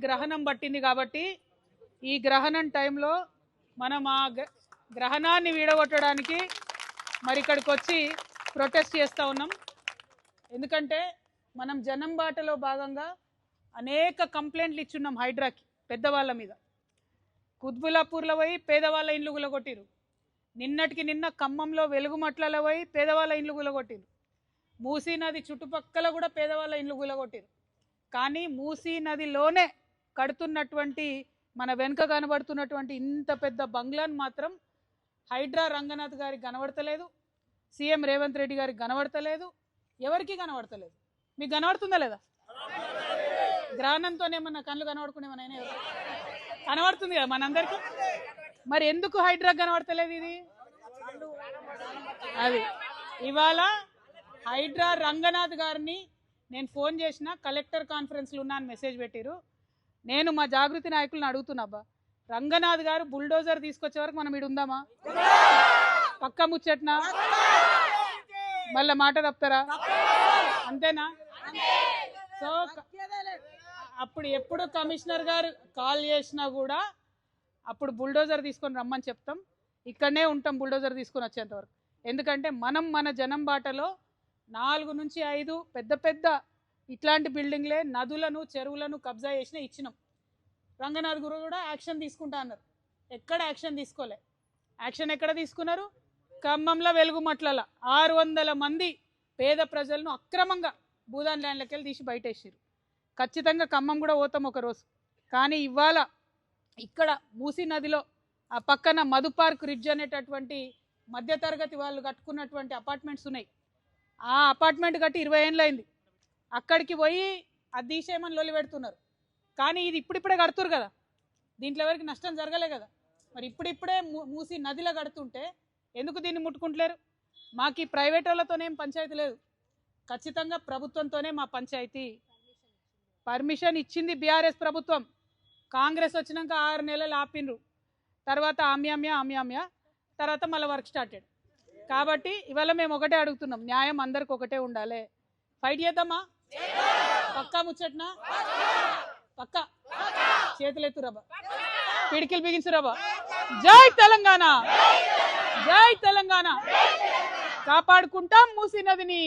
గ్రహణం పట్టింది కాబట్టి ఈ గ్రహణం టైంలో మనం ఆ గ్రహణాన్ని వీడగొట్టడానికి మరి ఇక్కడికి వచ్చి ప్రొటెస్ట్ చేస్తూ ఉన్నాం. ఎందుకంటే మనం జనం బాటలో భాగంగా అనేక కంప్లైంట్లు ఇచ్చున్నాం హైడ్రాకి పెద్దవాళ్ళ మీద. కుత్బులాపూర్లో పోయి పేదవాళ్ళ ఇండ్లు గులగొట్టిరు. నిన్నటికి నిన్న ఖమ్మంలో వెలుగుమట్లలో పోయి పేదవాళ్ళ ఇండ్లు గులగొట్టిరు. మూసీ నది చుట్టుపక్కల కూడా పేదవాళ్ళ ఇండ్లు గులగొట్టిరు. కానీ మూసీ నదిలోనే కడుతున్నటువంటి మన వెనుక కనబడుతున్నటువంటి ఇంత పెద్ద బంగ్లాను మాత్రం హైడ్రా రంగనాథ్ గారికి కనబడతలేదు, సీఎం రేవంత్ రెడ్డి గారికి కనబడతలేదు, ఎవరికి కనబడతలేదు. మీకు కనబడుతుందా లేదా? గ్రహణంతోనేమన్నా కళ్ళు కనబడుకునేమన్నా కనబడుతుంది కదా మనందరికీ. మరి ఎందుకు హైడ్రా కనబడతలేదు? ఇది అది ఇవాళ హైడ్రా రంగనాథ్ గారిని నేను ఫోన్ చేసిన, కలెక్టర్ కాన్ఫరెన్స్లో ఉన్నా అని మెసేజ్ పెట్టిరు. నేను మా జాగృతి నాయకులను అడుగుతున్నా, అబ్బా రంగనాథ్ గారు బుల్డోజర్ తీసుకొచ్చే వరకు మనం ఇడు ఉందామా? పక్క ముచ్చట్నా? మళ్ళీ మాట తప్పుతారా? అంతేనా? సో అప్పుడు ఎప్పుడు కమిషనర్ గారు కాల్ చేసినా కూడా అప్పుడు బుల్డోజర్ తీసుకొని రమ్మని చెప్తాం. ఇక్కడనే ఉంటాం బుల్డోజర్ తీసుకొని వచ్చేంత వరకు. ఎందుకంటే మనం మన జనం బాటలో 4 నుంచి 5 పెద్ద పెద్ద ఇట్లాంటి బిల్డింగ్లే నదులను చెరువులను కబ్జా చేసిన ఇచ్చినాం. రంగనాథ్ గురు కూడా యాక్షన్ తీసుకుంటా అన్నారు. ఎక్కడ యాక్షన్ తీసుకోలే. యాక్షన్ ఎక్కడ తీసుకున్నారు? ఖమ్మంలో వెలుగుమట్లలో 600 మంది పేద ప్రజలను అక్రమంగా భూదాన్ ల్యాండ్లకి వెళ్ళి తీసి బయటేసారు. ఖచ్చితంగా ఖమ్మం కూడా పోతాం ఒకరోజు. కానీ ఇవాళ ఇక్కడ మూసీ నదిలో ఆ పక్కన మధు పార్క్ రిడ్జ్ అనేటటువంటి మధ్యతరగతి వాళ్ళు కట్టుకున్నటువంటి అపార్ట్మెంట్స్ ఉన్నాయి. ఆ అపార్ట్మెంట్ కట్టి 20 ఏళ్ళు అయింది. అక్కడికి పోయి అది తీసేయమని లొల్లి పెడుతున్నారు. కానీ ఇది ఇప్పుడిప్పుడే కడుతురు కదా, దీంట్లో ఎవరికి నష్టం జరగలే కదా. మరి ఇప్పుడిప్పుడే మూసీ నదిలో కడుతుంటే ఎందుకు దీన్ని ముట్టుకుంటలేరు? మాకు ఈ ప్రైవేట్ వాళ్ళతోనేం పంచాయతీ లేదు, ఖచ్చితంగా ప్రభుత్వంతోనే మా పంచాయతీ. పర్మిషన్ ఇచ్చింది బీఆర్ఎస్ ప్రభుత్వం. కాంగ్రెస్ వచ్చినాక 6 నెలలు ఆపిన్రు. తర్వాత ఆమ్యామ్యా తర్వాత మళ్ళీ వర్క్ స్టార్టెడ్. కాబట్టి ఇవాళ మేము ఒకటే అడుగుతున్నాం, న్యాయం అందరికి ఒకటే ఉండాలి. ఫైట్ చేద్దామా? పక్కా ముచ్చట్నా? పక్కా చేతులు ఎత్తురాబా, పిడికిలు బిగించురాబా. జై తెలంగాణ, జై తెలంగాణ. కాపాడుకుంటాం మూసీ నదిని,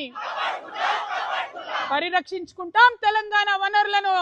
పరిరక్షించుకుంటాం తెలంగాణ వనరులను.